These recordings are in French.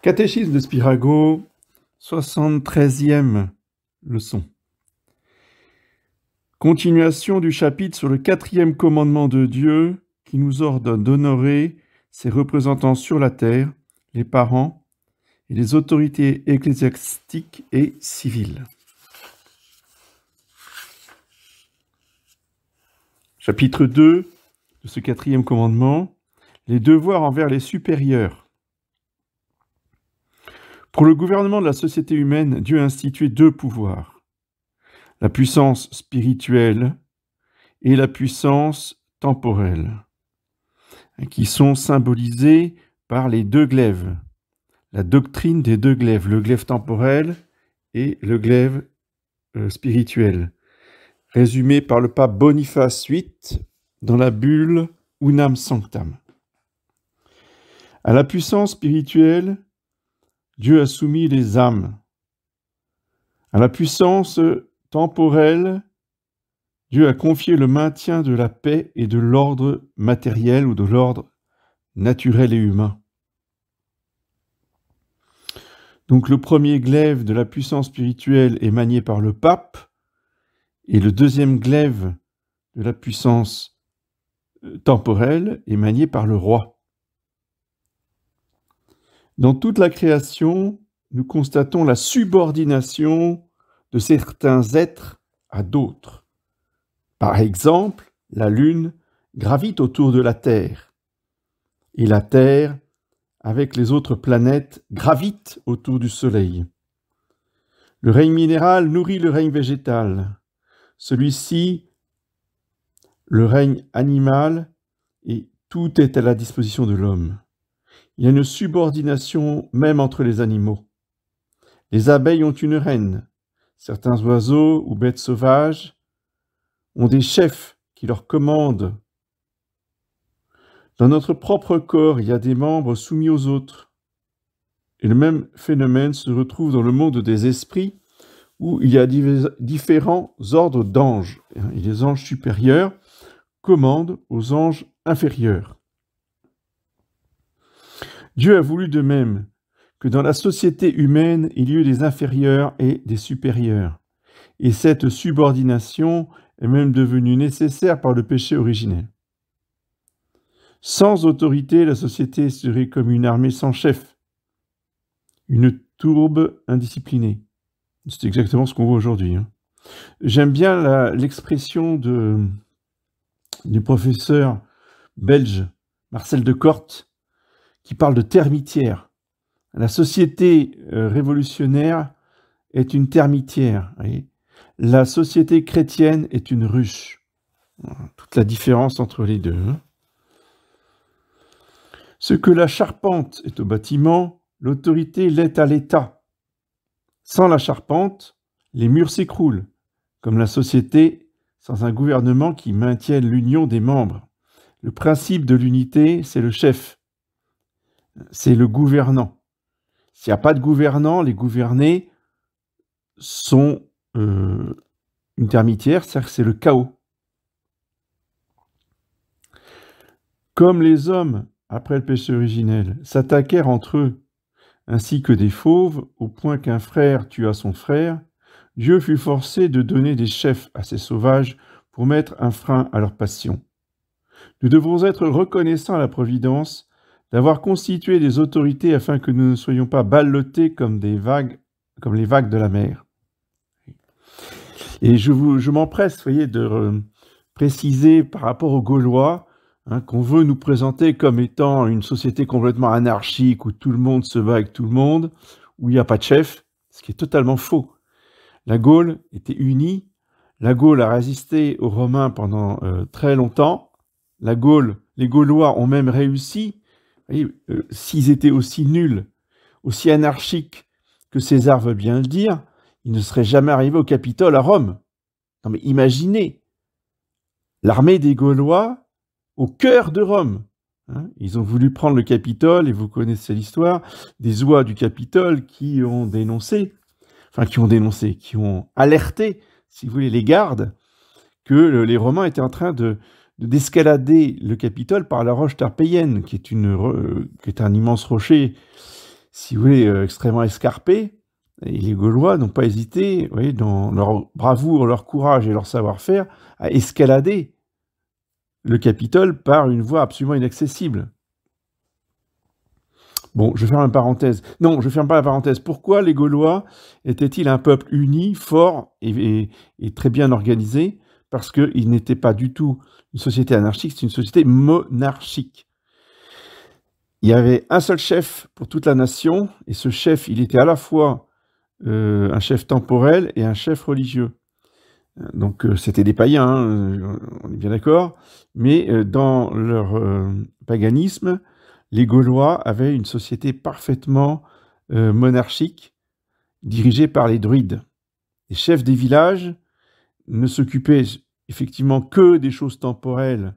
Catéchisme de Spirago, 73e leçon. Continuation du chapitre sur le 4e commandement de Dieu qui nous ordonne d'honorer ses représentants sur la terre, les parents et les autorités ecclésiastiques et civiles. Chapitre 2 de ce 4e commandement, les devoirs envers les supérieurs. Pour le gouvernement de la société humaine, Dieu a institué 2 pouvoirs, la puissance spirituelle et la puissance temporelle, qui sont symbolisés par les 2 glaives, la doctrine des 2 glaives, le glaive temporel et le glaive spirituel, résumé par le pape Boniface VIII dans la bulle Unam Sanctam. À la puissance spirituelle, Dieu a soumis les âmes. À la puissance temporelle, Dieu a confié le maintien de la paix et de l'ordre matériel ou de l'ordre naturel et humain. Donc le premier glaive de la puissance spirituelle est manié par le pape et le deuxième glaive de la puissance temporelle est manié par le roi. Dans toute la création, nous constatons la subordination de certains êtres à d'autres. Par exemple, la Lune gravite autour de la Terre, et la Terre, avec les autres planètes, gravite autour du Soleil. Le règne minéral nourrit le règne végétal, celui-ci, le règne animal, et tout est à la disposition de l'homme. Il y a une subordination même entre les animaux. Les abeilles ont une reine. Certains oiseaux ou bêtes sauvages ont des chefs qui leur commandent. Dans notre propre corps, il y a des membres soumis aux autres. Et le même phénomène se retrouve dans le monde des esprits, où il y a différents ordres d'anges. Et les anges supérieurs commandent aux anges inférieurs. Dieu a voulu de même que dans la société humaine, il y eut des inférieurs et des supérieurs. Et cette subordination est même devenue nécessaire par le péché originel. Sans autorité, la société serait comme une armée sans chef, une tourbe indisciplinée. C'est exactement ce qu'on voit aujourd'hui. J'aime bien l'expression du professeur belge Marcel de Corte, qui parle de termitière. La société révolutionnaire est une termitière. Voyez. La société chrétienne est une ruche. Toute la différence entre les deux. Ce que la charpente est au bâtiment, l'autorité l'est à l'État. Sans la charpente, les murs s'écroulent, comme la société sans un gouvernement qui maintienne l'union des membres. Le principe de l'unité, c'est le chef. C'est le gouvernant. S'il n'y a pas de gouvernant, les gouvernés sont une termitière, c'est-à-dire que c'est le chaos. Comme les hommes, après le péché originel, s'attaquèrent entre eux, ainsi que des fauves, au point qu'un frère tua son frère, Dieu fut forcé de donner des chefs à ces sauvages pour mettre un frein à leur passion. Nous devons être reconnaissants à la Providence d'avoir constitué des autorités afin que nous ne soyons pas ballottés comme les vagues de la mer. Et je m'empresse, voyez, de préciser par rapport aux Gaulois qu'on veut nous présenter comme étant une société complètement anarchique où tout le monde se bat avec tout le monde, où il n'y a pas de chef, ce qui est totalement faux. La Gaule était unie, la Gaule a résisté aux Romains pendant très longtemps, les Gaulois ont même réussi. S'ils étaient aussi nuls, aussi anarchiques que César veut bien le dire, ils ne seraient jamais arrivés au Capitole à Rome. Non mais imaginez, l'armée des Gaulois au cœur de Rome. Ils ont voulu prendre le Capitole, et vous connaissez l'histoire, des oies du Capitole qui ont alerté, si vous voulez, les gardes, que les Romains étaient en train d'escalader le Capitole par la roche Tarpéienne, qui est un immense rocher si vous voulez, extrêmement escarpés. Et les Gaulois n'ont pas hésité, vous voyez, dans leur bravoure, leur courage et leur savoir-faire, à escalader le Capitole par une voie absolument inaccessible. Bon, je ferme la parenthèse. Non, je ferme pas la parenthèse. Pourquoi les Gaulois étaient-ils un peuple uni, fort et très bien organisé? Parce qu'ils n'étaient pas du tout une société anarchique, c'est une société monarchique. Il y avait un seul chef pour toute la nation, et ce chef, il était à la fois un chef temporel et un chef religieux. Donc c'était des païens, hein, on est bien d'accord, mais dans leur paganisme, les Gaulois avaient une société parfaitement monarchique, dirigée par les druides. Les chefs des villages ne s'occupaient effectivement que des choses temporelles,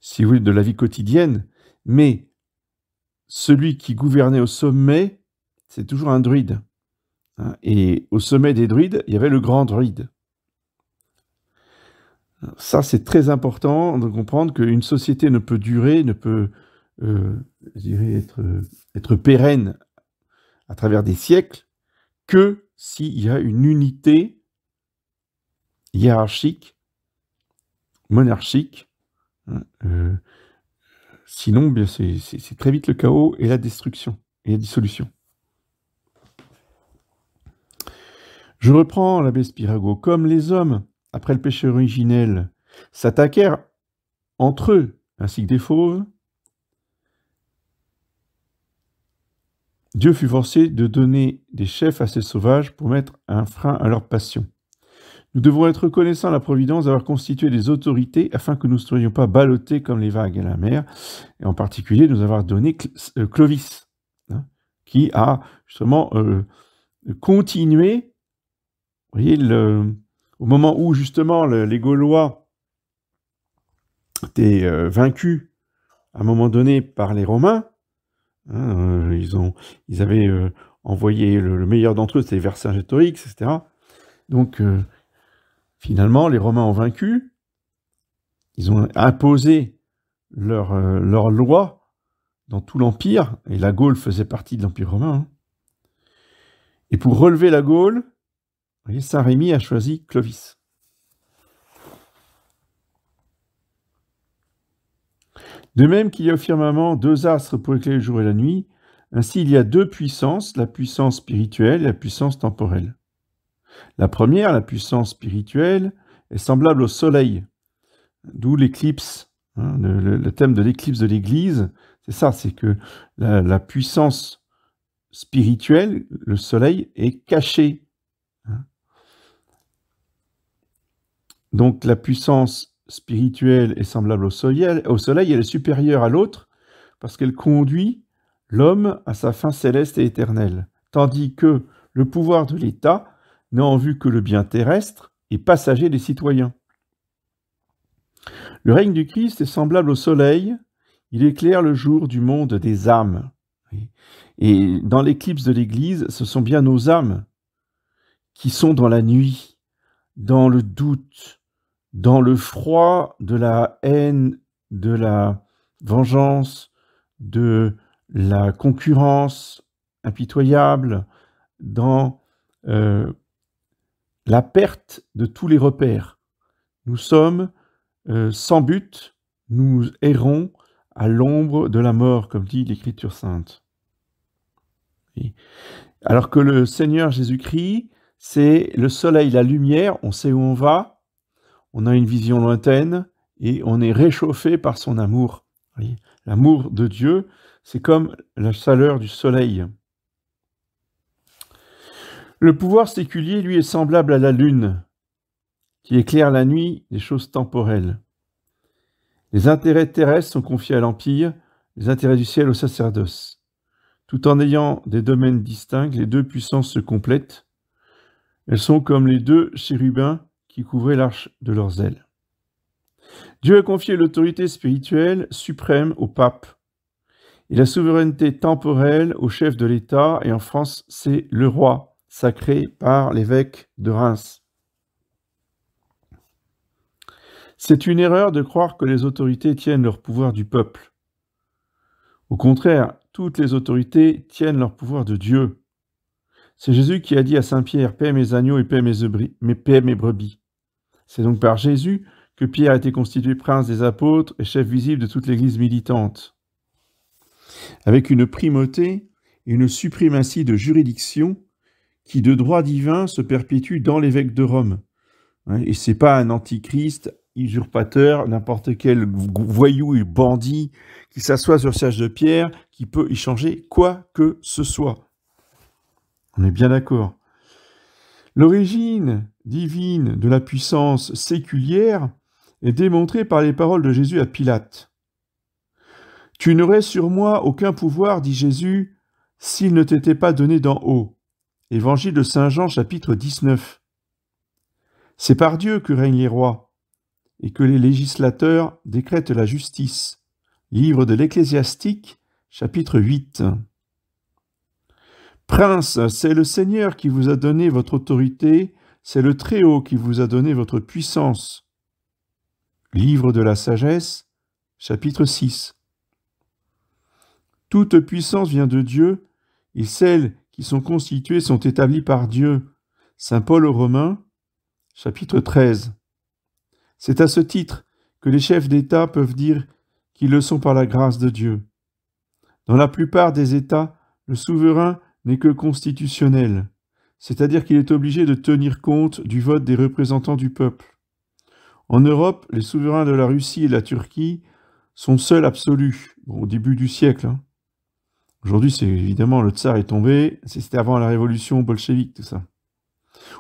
si vous voulez, de la vie quotidienne, mais celui qui gouvernait au sommet, c'est toujours un druide. Hein, et au sommet des druides, il y avait le grand druide. Ça, c'est très important de comprendre qu'une société ne peut durer, ne peut, je dirais, être pérenne à travers des siècles que s'il y a une unité hiérarchique, monarchique. Hein, sinon, bien, c'est très vite le chaos et la destruction et la dissolution. Je reprends l'abbé Spirago. Comme les hommes, après le péché originel, s'attaquèrent entre eux, ainsi que des fauves, Dieu fut forcé de donner des chefs à ces sauvages pour mettre un frein à leur passion. Nous devons être reconnaissants à la Providence d'avoir constitué des autorités afin que nous ne soyons pas ballottés comme les vagues à la mer, et en particulier nous avoir donné Clovis, hein, qui a justement continué, vous voyez, au moment où justement les Gaulois étaient vaincus à un moment donné par les Romains. Hein, ils avaient envoyé le meilleur d'entre eux, c'était Vercingétorix, etc. Donc, finalement, les Romains ont vaincu. Ils ont imposé leur loi dans tout l'Empire, et la Gaule faisait partie de l'Empire romain. Hein. Et pour relever la Gaule, Saint-Rémy a choisi Clovis. De même qu'il y a au firmament deux astres pour éclairer le jour et la nuit, ainsi il y a deux puissances, la puissance spirituelle et la puissance temporelle. La première, la puissance spirituelle, est semblable au soleil, d'où l'éclipse. Hein, le thème de l'éclipse de l'Église, c'est ça, c'est que la puissance spirituelle, le soleil, est caché. Hein. Donc la puissance spirituelle est semblable au soleil, elle est supérieure à l'autre, parce qu'elle conduit l'homme à sa fin céleste et éternelle, tandis que le pouvoir de l'État n'a en vue que le bien terrestre et passager des citoyens. Le règne du Christ est semblable au soleil, il éclaire le jour du monde des âmes. Et dans l'éclipse de l'Église, ce sont bien nos âmes qui sont dans la nuit, dans le doute, dans le froid de la haine, de la vengeance, de la concurrence impitoyable, dans la perte de tous les repères. Nous sommes sans but, nous errons à l'ombre de la mort, comme dit l'Écriture sainte. Alors que le Seigneur Jésus-Christ, c'est le soleil, la lumière, on sait où on va, on a une vision lointaine et on est réchauffé par son amour. L'amour de Dieu, c'est comme la chaleur du soleil. Le pouvoir séculier, lui, est semblable à la lune, qui éclaire la nuit des choses temporelles. Les intérêts terrestres sont confiés à l'Empire, les intérêts du ciel au sacerdoce. Tout en ayant des domaines distincts, les deux puissances se complètent. Elles sont comme les deux chérubins qui couvraient l'arche de leurs ailes. Dieu a confié l'autorité spirituelle suprême au pape et la souveraineté temporelle au chef de l'État, et en France, c'est le roi, sacré par l'évêque de Reims. C'est une erreur de croire que les autorités tiennent leur pouvoir du peuple. Au contraire, toutes les autorités tiennent leur pouvoir de Dieu. C'est Jésus qui a dit à Saint Pierre, « Paix mes agneaux et paix mes brebis ». C'est donc par Jésus que Pierre a été constitué prince des apôtres et chef visible de toute l'Église militante. Avec une primauté et une suprématie de juridiction qui, de droit divin, se perpétue dans l'évêque de Rome. Et ce n'est pas un antichrist, usurpateur, n'importe quel voyou et bandit qui s'assoit sur le siège de Pierre, qui peut y changer quoi que ce soit. On est bien d'accord. L'origine divine de la puissance séculière est démontrée par les paroles de Jésus à Pilate. « Tu n'aurais sur moi aucun pouvoir, dit Jésus, s'il ne t'était pas donné d'en haut. » Évangile de Saint Jean, chapitre 19. C'est par Dieu que règnent les rois, et que les législateurs décrètent la justice. Livre de l'Ecclésiastique, chapitre 8. Prince, c'est le Seigneur qui vous a donné votre autorité, c'est le Très-Haut qui vous a donné votre puissance. Livre de la Sagesse, chapitre 6. Toute puissance vient de Dieu, et celles qui sont constituées sont établies par Dieu. Saint Paul aux Romains, chapitre 13. C'est à ce titre que les chefs d'État peuvent dire qu'ils le sont par la grâce de Dieu. Dans la plupart des États, le souverain n'est que constitutionnel, c'est-à-dire qu'il est obligé de tenir compte du vote des représentants du peuple. En Europe, les souverains de la Russie et de la Turquie sont seuls absolus, au début du siècle. Aujourd'hui, c'est évidemment, le tsar est tombé, c'était avant la révolution bolchevique, tout ça.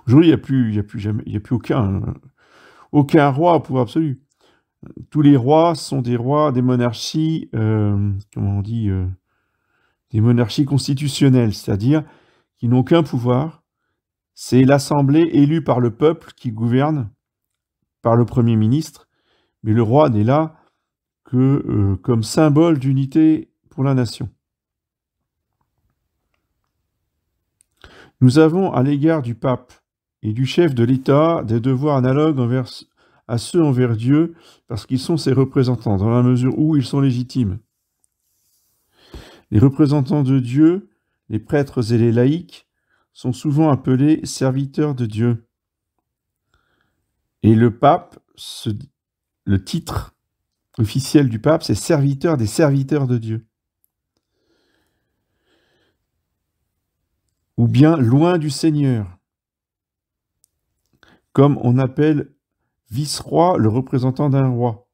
Aujourd'hui, il n'y a plus aucun roi au pouvoir absolu. Tous les rois sont des rois des monarchies, des monarchies constitutionnelles, c'est-à-dire qui n'ont aucun pouvoir. C'est l'assemblée élue par le peuple qui gouverne, par le Premier ministre, mais le roi n'est là que comme symbole d'unité pour la nation. Nous avons à l'égard du pape et du chef de l'État des devoirs analogues à ceux envers Dieu, parce qu'ils sont ses représentants, dans la mesure où ils sont légitimes. Les représentants de Dieu, les prêtres et les laïcs, sont souvent appelés serviteurs de Dieu. Et le pape, le titre officiel du pape, c'est serviteur des serviteurs de Dieu. Ou bien loin du Seigneur, comme on appelle vice-roi le représentant d'un roi.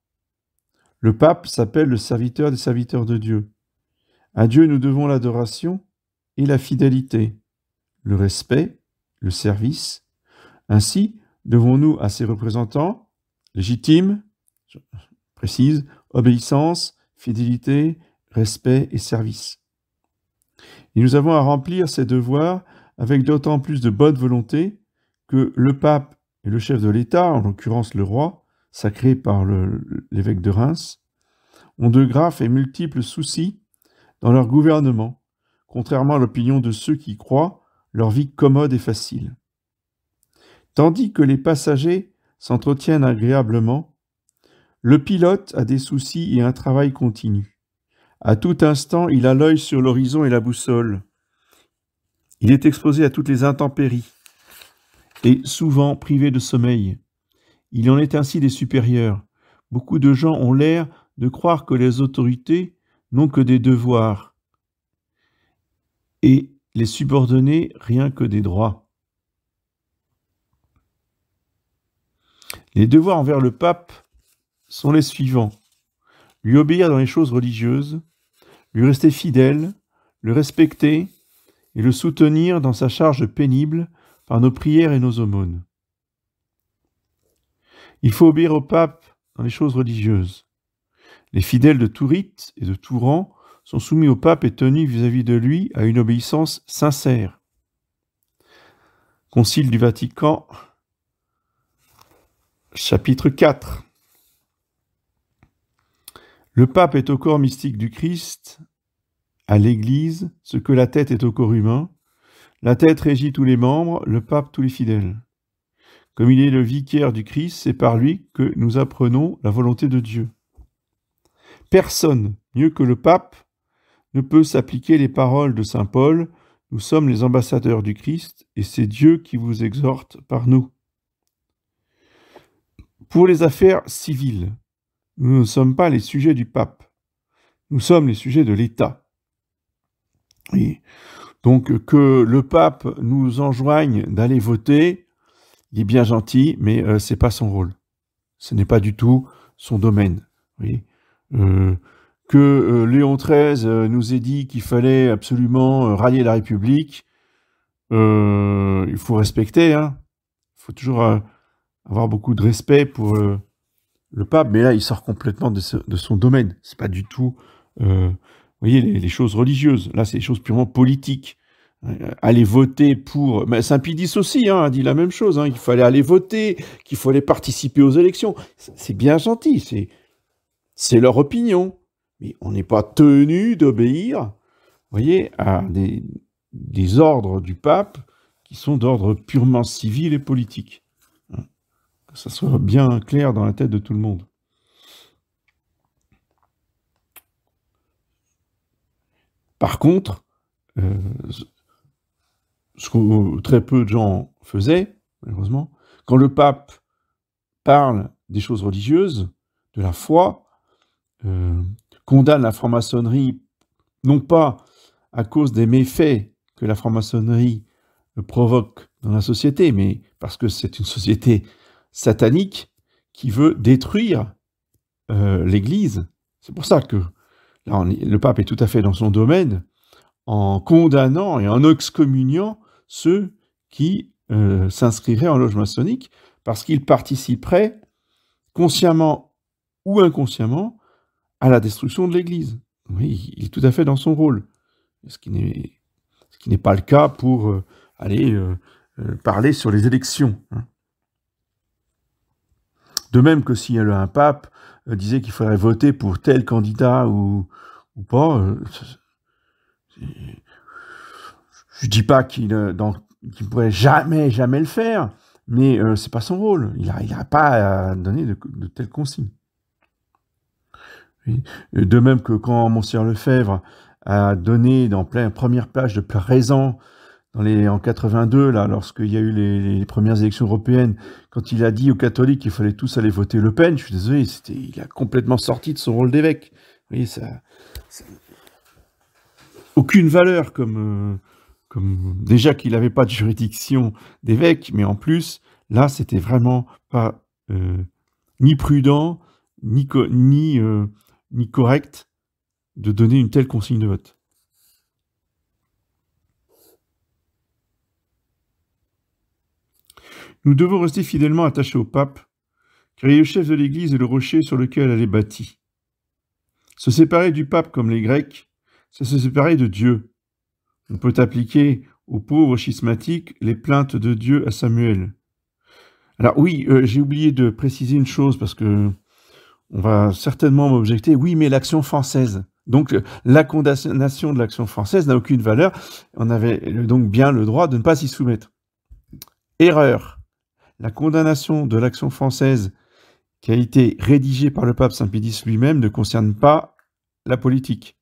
Le pape s'appelle le serviteur des serviteurs de Dieu. À Dieu nous devons l'adoration et la fidélité, le respect, le service. Ainsi, devons-nous à ses représentants légitimes, je précise, obéissance, fidélité, respect et service. Et nous avons à remplir ces devoirs avec d'autant plus de bonne volonté que le pape et le chef de l'État, en l'occurrence le roi, sacré par l'évêque de Reims, ont de graves et multiples soucis dans leur gouvernement, contrairement à l'opinion de ceux qui croient leur vie commode et facile. Tandis que les passagers s'entretiennent agréablement, le pilote a des soucis et un travail continu. À tout instant, il a l'œil sur l'horizon et la boussole. Il est exposé à toutes les intempéries et souvent privé de sommeil. Il en est ainsi des supérieurs. Beaucoup de gens ont l'air de croire que les autorités n'ont que des devoirs et les subordonnés rien que des droits. Les devoirs envers le pape sont les suivants. Lui obéir dans les choses religieuses, lui rester fidèle, le respecter et le soutenir dans sa charge pénible par nos prières et nos aumônes. Il faut obéir au pape dans les choses religieuses. Les fidèles de tout rite et de tout rang sont soumis au pape et tenus vis-à-vis de lui à une obéissance sincère. Concile du Vatican, chapitre 4. Le pape est au corps mystique du Christ, à l'Église, ce que la tête est au corps humain. La tête régit tous les membres, le pape tous les fidèles. Comme il est le vicaire du Christ, c'est par lui que nous apprenons la volonté de Dieu. Personne, mieux que le pape, ne peut s'appliquer les paroles de saint Paul. Nous sommes les ambassadeurs du Christ et c'est Dieu qui vous exhorte par nous. Pour les affaires civiles, nous ne sommes pas les sujets du pape. Nous sommes les sujets de l'État. Et donc, que le pape nous enjoigne d'aller voter, il est bien gentil, mais ce n'est pas son rôle. Ce n'est pas du tout son domaine. Oui. Que Léon XIII nous ait dit qu'il fallait absolument rallier la République, il faut respecter. Il faut toujours avoir beaucoup de respect pour le pape, mais là, il sort complètement de son domaine. C'est pas du tout, vous voyez, les choses religieuses. Là, c'est des choses purement politiques. Aller voter pour... Mais Saint Pie X aussi a dit la même chose, qu'il fallait aller voter, qu'il fallait participer aux élections. C'est bien gentil, c'est leur opinion. Mais on n'est pas tenu d'obéir, vous voyez, à des ordres du pape qui sont d'ordre purement civil et politique. Que ça soit bien clair dans la tête de tout le monde. Par contre, ce que très peu de gens faisaient, malheureusement, quand le pape parle des choses religieuses, de la foi, condamne la franc-maçonnerie, non pas à cause des méfaits que la franc-maçonnerie provoque dans la société, mais parce que c'est une société satanique qui veut détruire l'Église. C'est pour ça que là, le pape est tout à fait dans son domaine en condamnant et en excommuniant ceux qui s'inscriraient en loge maçonnique parce qu'ils participeraient consciemment ou inconsciemment à la destruction de l'Église. Oui, il est tout à fait dans son rôle, ce qui n'est pas le cas pour aller parler sur les élections. De même que si un pape disait qu'il faudrait voter pour tel candidat ou pas, je ne dis pas qu'il ne pourrait jamais le faire, mais c'est pas son rôle. Il n'a pas à donner de telles consignes. De même que quand Monseigneur Lefebvre a donné dans première page de Présent en 82, là, lorsqu'il y a eu les premières élections européennes, quand il a dit aux catholiques qu'il fallait tous aller voter Le Pen, je suis désolé, il a complètement sorti de son rôle d'évêque. Vous voyez, ça aucune valeur comme déjà qu'il n'avait pas de juridiction d'évêque, mais en plus, là, c'était vraiment pas ni prudent, ni correct de donner une telle consigne de vote. Nous devons rester fidèlement attachés au pape, car il est le chef de l'Église et le rocher sur lequel elle est bâtie. Se séparer du pape comme les Grecs, c'est se séparer de Dieu. On peut appliquer aux pauvres schismatiques les plaintes de Dieu à Samuel. Alors oui, j'ai oublié de préciser une chose, parce que on va certainement m'objecter, oui, mais l'Action française. Donc la condamnation de l'Action française n'a aucune valeur, on avait donc bien le droit de ne pas s'y soumettre. Erreur. La condamnation de l'Action française qui a été rédigée par le pape Saint Pie X lui-même ne concerne pas la politique.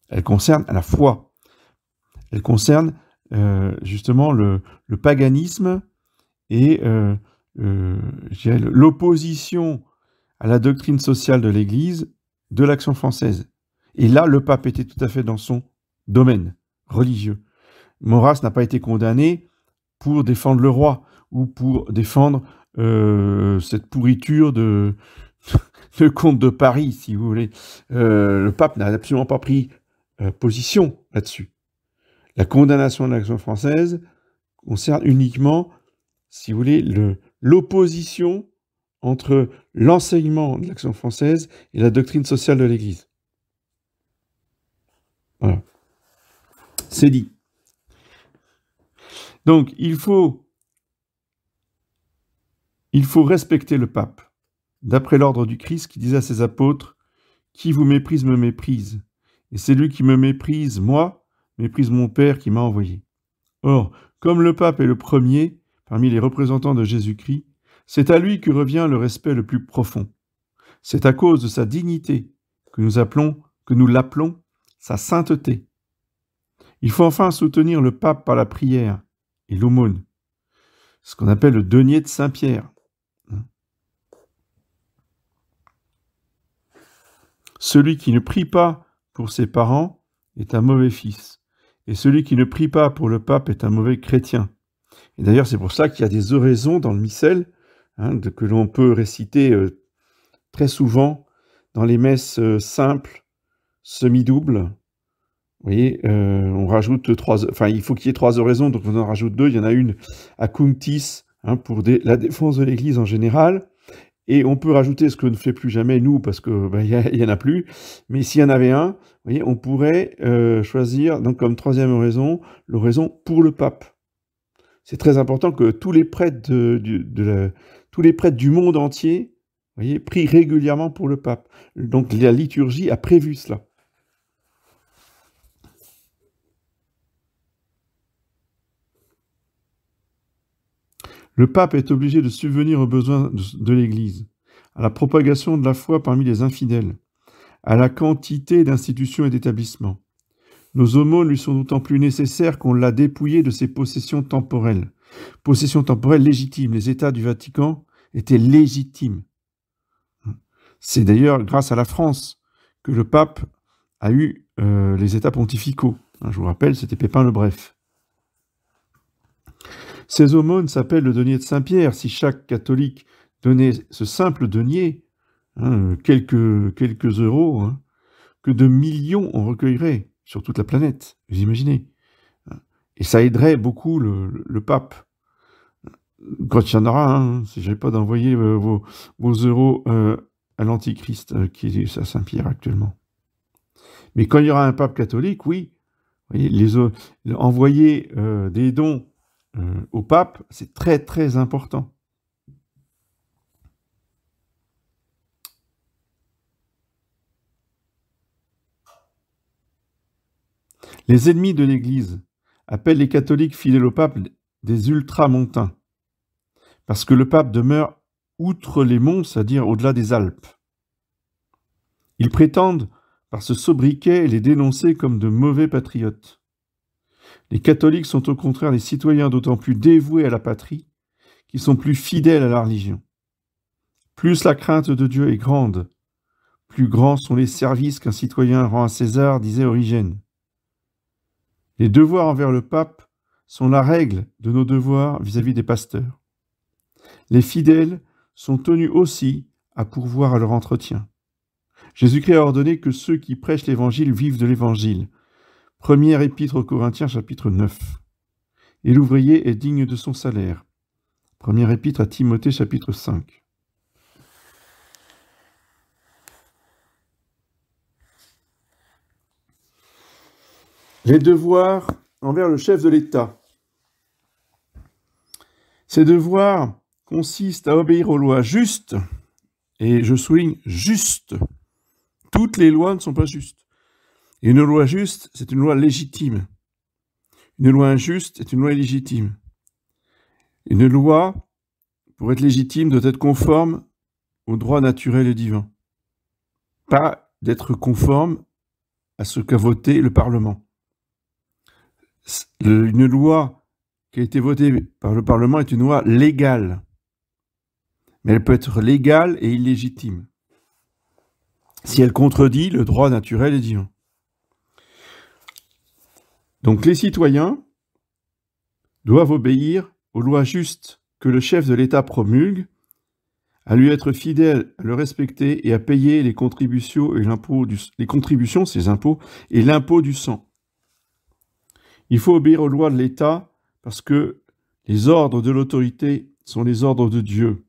Elle concerne la foi. Elle concerne justement le paganisme et l'opposition à la doctrine sociale de l'Église de l'Action française. Et là, le pape était tout à fait dans son domaine religieux. Maurras n'a pas été condamné pour défendre le roi ou pour défendre cette pourriture de comte de Paris, si vous voulez. Le pape n'a absolument pas pris position là-dessus. La condamnation de l'Action française concerne uniquement, si vous voulez, l'opposition entre l'enseignement de l'Action française et la doctrine sociale de l'Église. Voilà. C'est dit. Donc, il faut respecter le pape, d'après l'ordre du Christ qui disait à ses apôtres « Qui vous méprise me méprise, et celui qui me méprise, moi, méprise mon Père qui m'a envoyé. » Or, comme le pape est le premier parmi les représentants de Jésus-Christ, c'est à lui que revient le respect le plus profond. C'est à cause de sa dignité que nous l'appelons sa sainteté. Il faut enfin soutenir le pape par la prière et l'aumône, ce qu'on appelle le denier de Saint-Pierre. Celui qui ne prie pas pour ses parents est un mauvais fils, et celui qui ne prie pas pour le pape est un mauvais chrétien. Et d'ailleurs, c'est pour ça qu'il y a des oraisons dans le missel, que l'on peut réciter très souvent dans les messes simples, semi-doubles. Vous voyez, on rajoute il faut qu'il y ait 3 oraisons, donc on en rajoute 2. Il y en a une à Cunctis, pour la défense de l'Église en général. Et on peut rajouter ce que ne fait plus jamais nous, parce que y en a plus. Mais s'il y en avait un, vous voyez, on pourrait choisir donc comme 3e oraison, l'oraison pour le pape. C'est très important que tous les prêtres tous les prêtres du monde entier, vous voyez, prient régulièrement pour le pape. Donc la liturgie a prévu cela. Le pape est obligé de subvenir aux besoins de l'Église, à la propagation de la foi parmi les infidèles, à la quantité d'institutions et d'établissements. Nos aumônes lui sont d'autant plus nécessaires qu'on l'a dépouillé de ses possessions temporelles. Possessions temporelles légitimes. Les États du Vatican étaient légitimes. C'est d'ailleurs grâce à la France que le pape a eu les États pontificaux. Je vous rappelle, c'était Pépin le Bref. Ces aumônes s'appellent le denier de Saint-Pierre. Si chaque catholique donnait ce simple denier, quelques euros, que de millions on recueillerait sur toute la planète, vous imaginez. Et ça aiderait beaucoup le pape. Quand il y en aura, si je n'avais pas d'envoyer vos euros à l'Antichrist, qui est à Saint-Pierre actuellement. Mais quand il y aura un pape catholique, oui, vous voyez, envoyer des dons au pape, c'est très très important. Les ennemis de l'Église appellent les catholiques fidèles au pape des ultramontains, parce que le pape demeure outre les monts, c'est-à-dire au-delà des Alpes. Ils prétendent, par ce sobriquet, les dénoncer comme de mauvais patriotes. Les catholiques sont au contraire des citoyens d'autant plus dévoués à la patrie qu'ils sont plus fidèles à la religion. Plus la crainte de Dieu est grande, plus grands sont les services qu'un citoyen rend à César, disait Origène. Les devoirs envers le pape sont la règle de nos devoirs vis-à-vis des pasteurs. Les fidèles sont tenus aussi à pourvoir à leur entretien. Jésus-Christ a ordonné que ceux qui prêchent l'Évangile vivent de l'Évangile. Première épître aux Corinthiens, chapitre 9. Et l'ouvrier est digne de son salaire. Première épître à Timothée, chapitre 5. Les devoirs envers le chef de l'État. Ces devoirs consistent à obéir aux lois justes, et je souligne justes. Toutes les lois ne sont pas justes. Et une loi juste, c'est une loi légitime. Une loi injuste est une loi illégitime. Une loi, pour être légitime, doit être conforme au droit naturel et divin. Pas d'être conforme à ce qu'a voté le Parlement. Une loi qui a été votée par le Parlement est une loi légale. Mais elle peut être légale et illégitime si elle contredit le droit naturel et divin. Donc les citoyens doivent obéir aux lois justes que le chef de l'État promulgue, à lui être fidèle, à le respecter et à payer les contributions et les contributions, ces impôts, et l'impôt du sang. Il faut obéir aux lois de l'État parce que les ordres de l'autorité sont les ordres de Dieu,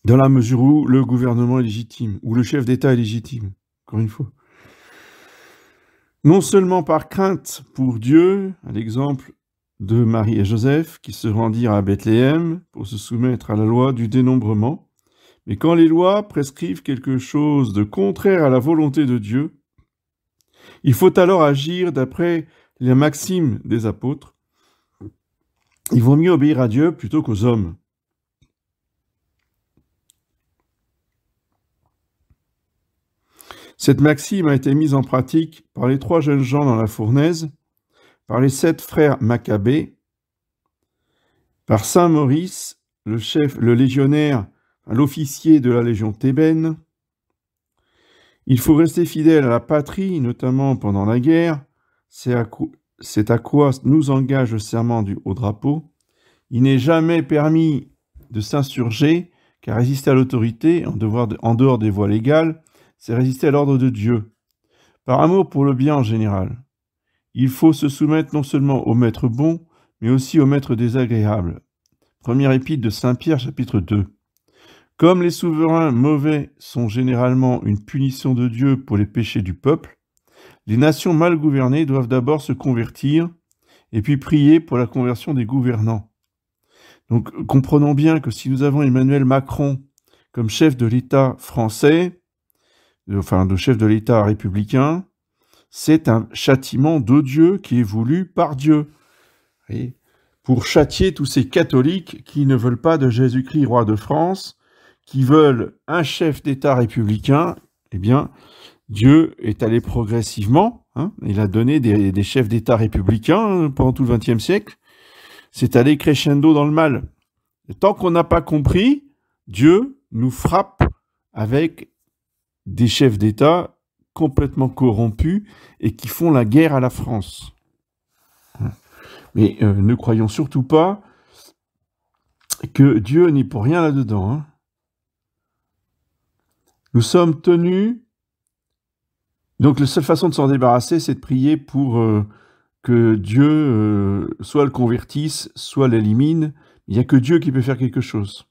dans la mesure où le gouvernement est légitime, où le chef d'État est légitime, encore une fois. Non seulement par crainte pour Dieu, à l'exemple de Marie et Joseph, qui se rendirent à Bethléem pour se soumettre à la loi du dénombrement, mais quand les lois prescrivent quelque chose de contraire à la volonté de Dieu, il faut alors agir d'après les maximes des apôtres. Il vaut mieux obéir à Dieu plutôt qu'aux hommes. Cette maxime a été mise en pratique par les 3 jeunes gens dans la fournaise, par les 7 frères Maccabées, par saint Maurice, le chef, le légionnaire, l'officier de la légion thébaine. Il faut rester fidèle à la patrie, notamment pendant la guerre. C'est à quoi nous engage le serment du haut drapeau. Il n'est jamais permis de s'insurger, car résister à l'autorité, en dehors des voies légales, c'est résister à l'ordre de Dieu. Par amour pour le bien en général, il faut se soumettre non seulement au maître bon, mais aussi au maître désagréable. Première épître de Saint Pierre, chapitre 2. Comme les souverains mauvais sont généralement une punition de Dieu pour les péchés du peuple, les nations mal gouvernées doivent d'abord se convertir et puis prier pour la conversion des gouvernants. Donc comprenons bien que si nous avons Emmanuel Macron comme chef de l'État français, enfin de chef de l'État républicain, c'est un châtiment de Dieu qui est voulu par Dieu. Et pour châtier tous ces catholiques qui ne veulent pas de Jésus-Christ, roi de France, qui veulent un chef d'État républicain, eh bien, Dieu est allé progressivement. Il a donné des chefs d'État républicains pendant tout le XXe siècle. C'est allé crescendo dans le mal. Et tant qu'on n'a pas compris, Dieu nous frappe avec des chefs d'État complètement corrompus et qui font la guerre à la France. Mais ne croyons surtout pas que Dieu n'est pour rien là-dedans. Nous sommes tenus... Donc la seule façon de s'en débarrasser, c'est de prier pour que Dieu soit le convertisse, soit l'élimine. Il n'y a que Dieu qui peut faire quelque chose.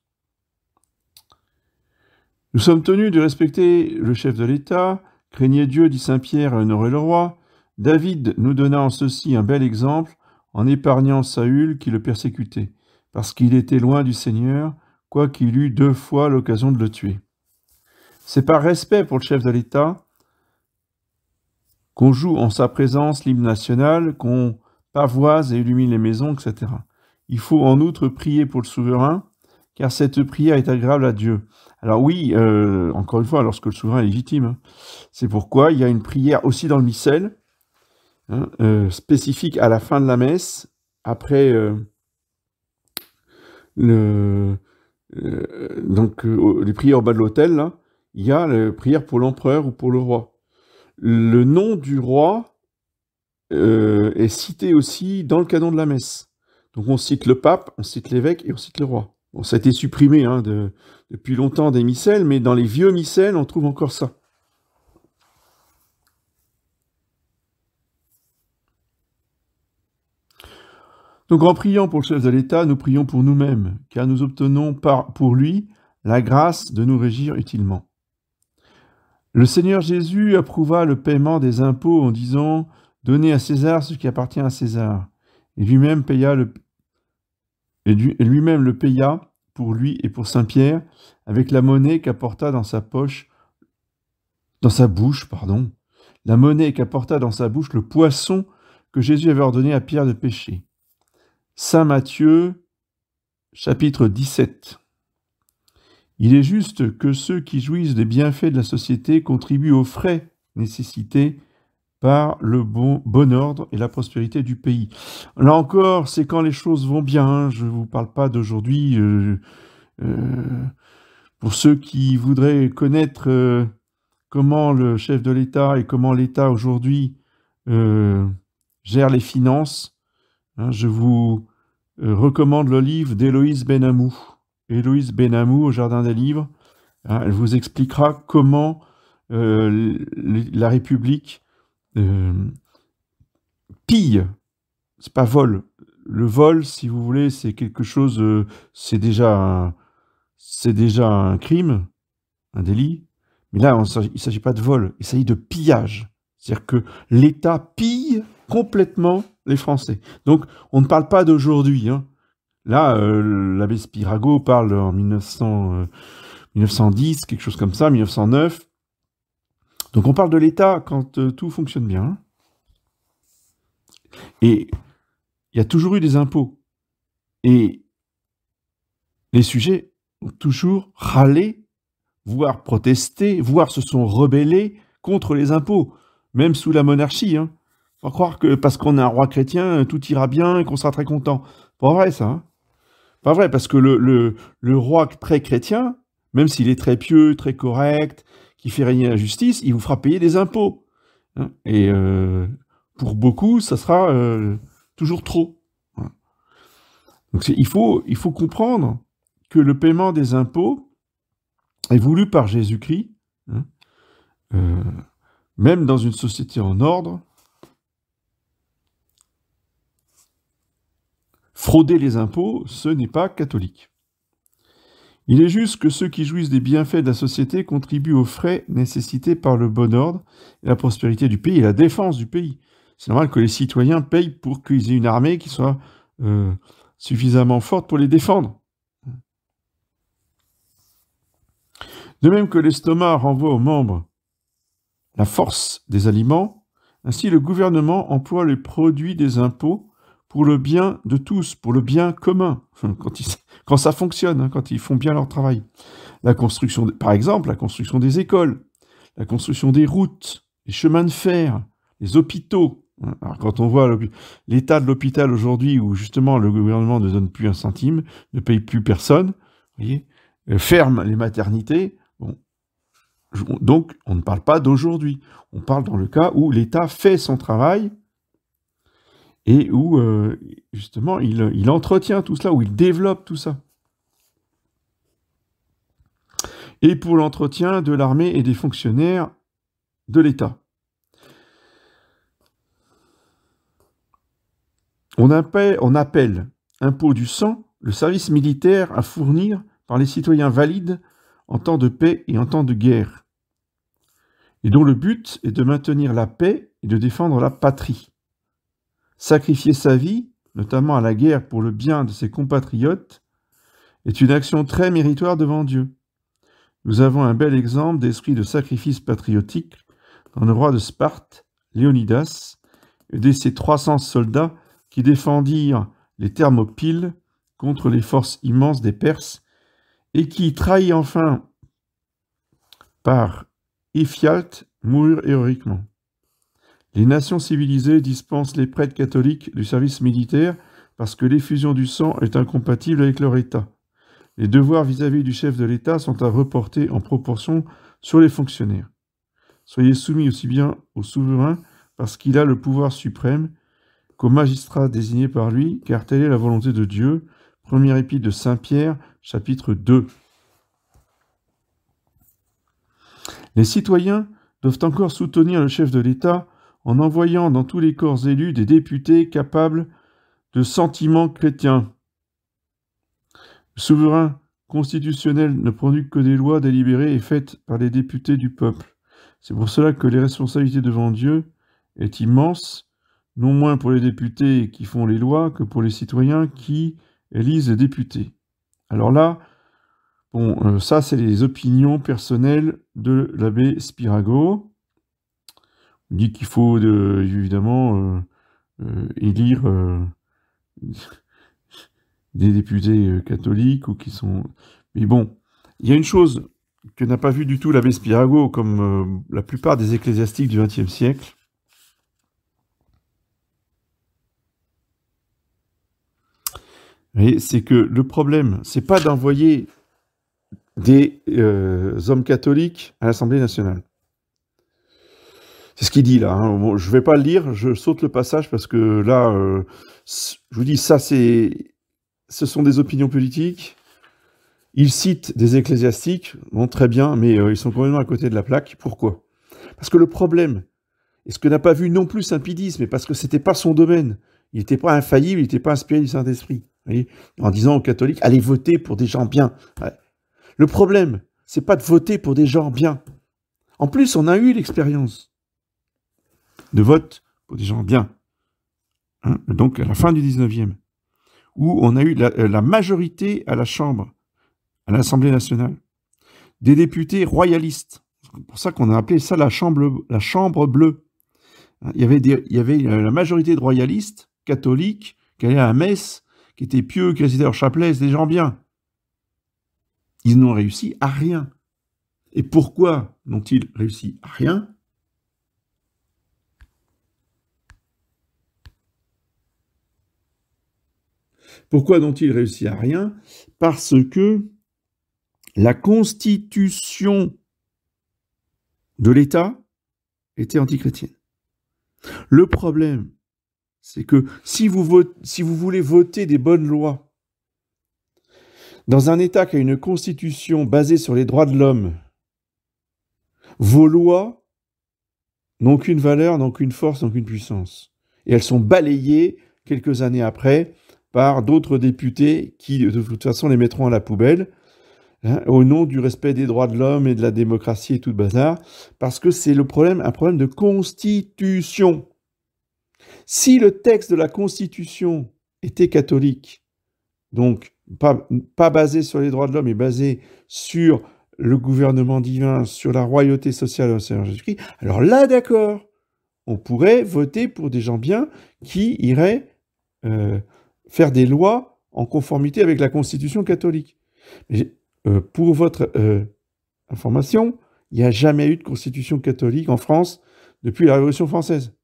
Nous sommes tenus de respecter le chef de l'État. Craignez Dieu, dit saint Pierre, et honorez le roi. David nous donna en ceci un bel exemple en épargnant Saül qui le persécutait, parce qu'il était loin du Seigneur, quoiqu'il eût 2 fois l'occasion de le tuer. C'est par respect pour le chef de l'État qu'on joue en sa présence l'hymne national, qu'on pavoise et illumine les maisons, etc. Il faut en outre prier pour le souverain, car cette prière est agréable à Dieu. Alors oui, encore une fois, lorsque le souverain est légitime, c'est pourquoi il y a une prière aussi dans le missel, spécifique à la fin de la messe, après les prières au bas de l'autel, là, il y a la prière pour l'empereur ou pour le roi. Le nom du roi est cité aussi dans le canon de la messe. Donc on cite le pape, on cite l'évêque et on cite le roi. Bon, ça a été supprimé depuis longtemps des missels, mais dans les vieux missels, on trouve encore ça. Donc en priant pour le chef de l'État, nous prions pour nous-mêmes, car nous obtenons pour lui la grâce de nous régir utilement. Le Seigneur Jésus approuva le paiement des impôts en disant « Donnez à César ce qui appartient à César ». Et lui-même le paya pour lui et pour Saint Pierre avec la monnaie qu'apporta dans sa bouche, la monnaie qu'apporta dans sa bouche le poisson que Jésus avait ordonné à Pierre de pêcher. Saint Matthieu, chapitre 17. Il est juste que ceux qui jouissent des bienfaits de la société contribuent aux frais nécessités par le bon ordre et la prospérité du pays. Là encore, c'est quand les choses vont bien. Je ne vous parle pas d'aujourd'hui. Pour ceux qui voudraient connaître comment le chef de l'État et comment l'État aujourd'hui gère les finances, je vous recommande le livre d'Héloïse Benamou. Héloïse Benamou au Jardin des Livres. Elle vous expliquera comment la République pille. C'est pas vol. Le vol, si vous voulez, c'est quelque chose, c'est déjà un crime, un délit. Mais là, il ne s'agit pas de vol, il s'agit de pillage. C'est-à-dire que l'État pille complètement les Français. Donc, on ne parle pas d'aujourd'hui. Là, l'abbé Spirago parle en 1910, quelque chose comme ça, 1909. Donc, on parle de l'État quand tout fonctionne bien. Et il y a toujours eu des impôts. Et les sujets ont toujours râlé, voire protesté, voire se sont rebellés contre les impôts, même sous la monarchie. Hein. Faut croire que parce qu'on a un roi chrétien, tout ira bien et qu'on sera très content. Pas vrai, ça. Hein. Pas vrai, parce que le roi très chrétien, même s'il est très pieux, très correct, qui fait régner la justice, il vous fera payer des impôts. Hein. Et pour beaucoup, ça sera toujours trop. Hein. Donc il faut comprendre que le paiement des impôts est voulu par Jésus-Christ, hein, même dans une société en ordre. Frauder les impôts, ce n'est pas catholique. Il est juste que ceux qui jouissent des bienfaits de la société contribuent aux frais nécessités par le bon ordre et la prospérité du pays et la défense du pays. C'est normal que les citoyens payent pour qu'ils aient une armée qui soit suffisamment forte pour les défendre. De même que l'estomac renvoie aux membres la force des aliments, ainsi le gouvernement emploie les produits des impôts pour le bien de tous, pour le bien commun, quand ça fonctionne, hein, quand ils font bien leur travail. La construction, par exemple, la construction des écoles, la construction des routes, les chemins de fer, les hôpitaux. Alors, quand on voit l'état de l'hôpital aujourd'hui, où justement le gouvernement ne donne plus un centime, ne paye plus personne, vous voyez, ferme les maternités, bon. Donc on ne parle pas d'aujourd'hui, on parle dans le cas où l'État fait son travail, et où, justement, il entretient tout cela, où il développe tout ça. Et pour l'entretien de l'armée et des fonctionnaires de l'État. On appelle impôt du sang le service militaire à fournir par les citoyens valides en temps de paix et en temps de guerre, et dont le but est de maintenir la paix et de défendre la patrie. Sacrifier sa vie, notamment à la guerre pour le bien de ses compatriotes, est une action très méritoire devant Dieu. Nous avons un bel exemple d'esprit de sacrifice patriotique dans le roi de Sparte, Léonidas, et de ses 300 soldats qui défendirent les Thermopyles contre les forces immenses des Perses et qui, trahis enfin par Éphialte, moururent héroïquement. Les nations civilisées dispensent les prêtres catholiques du service militaire parce que l'effusion du sang est incompatible avec leur État. Les devoirs vis-à-vis du chef de l'État sont à reporter en proportion sur les fonctionnaires. Soyez soumis aussi bien au souverain parce qu'il a le pouvoir suprême qu'aux magistrats désignés par lui, car telle est la volonté de Dieu. Première épître de Saint Pierre, chapitre 2. Les citoyens doivent encore soutenir le chef de l'État en envoyant dans tous les corps élus des députés capables de sentiments chrétiens. Le souverain constitutionnel ne produit que des lois délibérées et faites par les députés du peuple. C'est pour cela que les responsabilités devant Dieu est immense, non moins pour les députés qui font les lois que pour les citoyens qui élisent les députés. Alors là, bon, ça c'est les opinions personnelles de l'abbé Spirago. On dit qu'il faut évidemment élire des députés catholiques ou qui sont... Mais bon, il y a une chose que n'a pas vu du tout l'abbé Spirago, comme la plupart des ecclésiastiques du XXe siècle. C'est que le problème, c'est pas d'envoyer des hommes catholiques à l'Assemblée nationale. C'est ce qu'il dit là. Hein. Bon, je ne vais pas le lire, je saute le passage parce que là, je vous dis, ça, ce sont des opinions politiques. Il cite des ecclésiastiques, bon, très bien, mais ils sont complètement à côté de la plaque. Pourquoi? Parce que le problème, et ce que n'a pas vu non plus Saint-Pédis, mais parce que c'était pas son domaine, il n'était pas infaillible, il n'était pas inspiré du Saint-Esprit, en disant aux catholiques, allez voter pour des gens bien. Ouais. Le problème, c'est pas de voter pour des gens bien. En plus, on a eu l'expérience de vote pour des gens bien. Hein, donc, à la fin du 19e, où on a eu la majorité à la Chambre, à l'Assemblée nationale, des députés royalistes. C'est pour ça qu'on a appelé ça la chambre bleue. Il y avait la majorité de royalistes catholiques qui allaient à la messe, qui étaient pieux, qui récitaient leur chapelet, c'est des gens bien. Ils n'ont réussi à rien. Et pourquoi n'ont-ils réussi à rien? Pourquoi n'ont-ils réussi à rien? Parce que la constitution de l'État était antichrétienne. Le problème, c'est que si vous voulez voter des bonnes lois dans un État qui a une constitution basée sur les droits de l'homme, vos lois n'ont qu'une valeur, n'ont qu'une force, n'ont qu'une puissance. Et elles sont balayées quelques années après par d'autres députés qui, de toute façon, les mettront à la poubelle, hein, au nom du respect des droits de l'homme et de la démocratie et tout le bazar, parce que c'est un problème de constitution. Si le texte de la Constitution était catholique, donc pas basé sur les droits de l'homme, mais basé sur le gouvernement divin, sur la royauté sociale au Seigneur Jésus-Christ, alors là, d'accord, on pourrait voter pour des gens bien qui iraient faire des lois en conformité avec la Constitution catholique. Mais, pour votre information, il n'y a jamais eu de Constitution catholique en France depuis la Révolution française.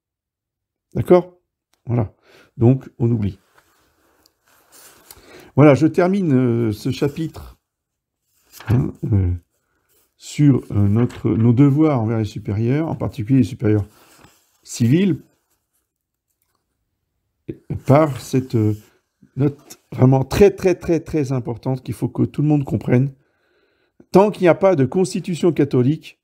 D'accord? Voilà. Donc, on oublie. Voilà, je termine ce chapitre sur nos devoirs envers les supérieurs, en particulier les supérieurs civils, par cette note vraiment très, très, très, très importante qu'il faut que tout le monde comprenne. Tant qu'il n'y a pas de constitution catholique,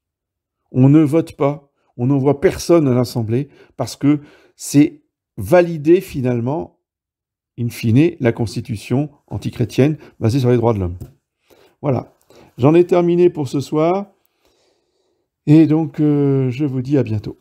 on ne vote pas, on n'envoie personne à l'Assemblée, parce que c'est valider finalement, in fine, la constitution antichrétienne basée sur les droits de l'homme. Voilà. J'en ai terminé pour ce soir. Et donc, je vous dis à bientôt.